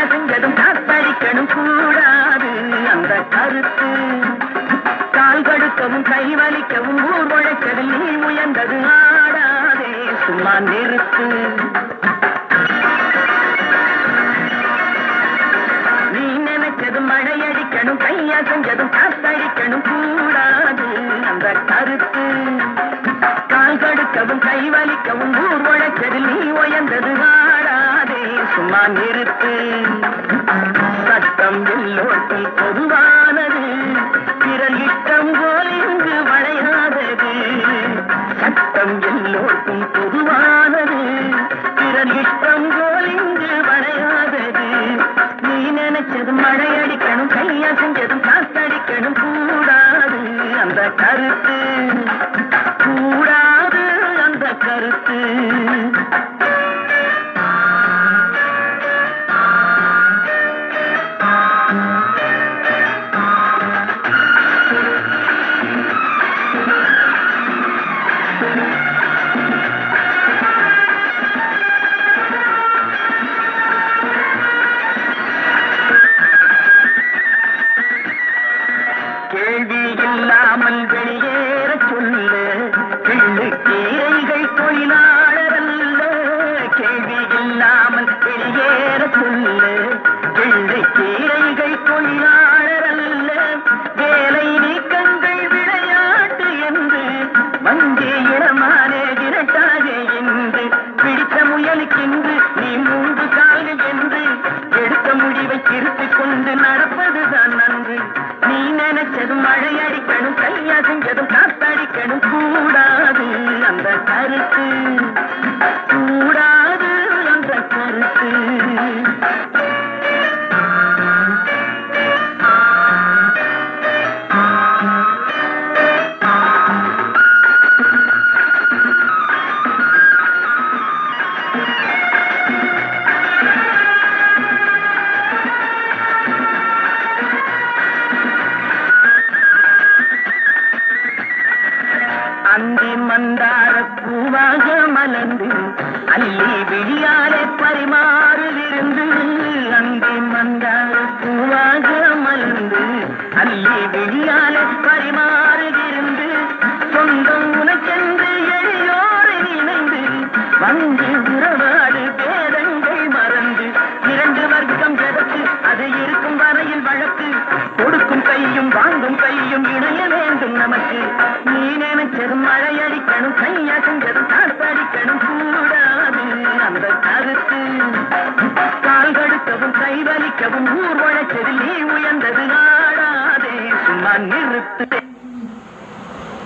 செஞ்சதும் காத்தடிக்கணும் கூடாது அந்த கருத்து. கால் கடுக்கவும் கை வலிக்கவும் ஊர் உழைச்சதில் நீ உயர்ந்தது ஆடாதே சும்மா நிறுத்து. நீ நினைச்சதும் மழையடிக்கணும் கையா செஞ்சதும் காத்தடிக்கணும் கூடாது அந்த கருத்து. கால் கடுக்கவும் கை வலிக்கவும் ஊர் உழைச்சதில் நீ உயர்ந்தது ஆடாதே சும்மா நிறுத்து. சட்டம் எல்லோருக்கும் பொதுவானது, பிறர் இஷ்டம் போல் இங்கு வளையாதது. சட்டம் எல்லோருக்கும் பொதுவானது, பிறர் இஷ்டம் போல் இங்கு வளையாதது. நீ நினைச்சதும் மழையடிக்கணும் கையா செஞ்சதும் காத்தடிக்கணும் கூடாது அந்த கருத்து. கூடாது அந்த கருத்து. கேள்வி இல்லாமல் வெளியேற சொல்லு, கிள்ளு கீரைகள் தொழிலாளர் அல்ல. கேள்வி இல்லாமல் வெளியேற சொல்லு, கிள்ளு கீரைகள் தொழிலாளர் அல்ல. வேலை நீக்கங்கள் விளையாட்டு என்று வந்தே இடமானே விரட்டாதே என்று பிடித்த முயலுக்கென்று நீ மூன்று கால்கள் என்று எடுத்த முடிவை திருத்திக் கொண்டு நடப்பதுதான் நன்று. நீ நினைச்சதும் மழையடிக்கணும் கையா செஞ்சதும் காத்தடிக்கணும் கூடாது அந்த கருத்து. கூடாது அந்த கருத்து. அந்தி மந்தார பூவாக மலர்ந்து அள்ளி விழியாலே பரிமாறுவிருந்து. அந்தி மந்தார பூவாக மலர்ந்து அள்ளி விழியாலே பரிமாறுவிருந்து. சொந்தம் உனக்கென்று எளியோரை நினைந்து வந்து உறவாடு பேதங்கள் மறந்து. இரண்டு வர்க்கம் ஜெகத்து அது இருக்கும் வரையில் வழக்கு. கொடுக்கும் கையும் வாங்கும் கையும் இணைய வேண்டும் நமக்கு. நீ நினைச்சதும் மழையடிக்கணும் கையா செஞ்சதும் காத்தடிக்கணும் கூடாது அந்த கருத்து. கால் கடுக்கவும் கை வலிக்கவும் ஊர் உழைச்சதில் நீ உயர்ந்தது ஆடாதே சும்மா நிறுத்து.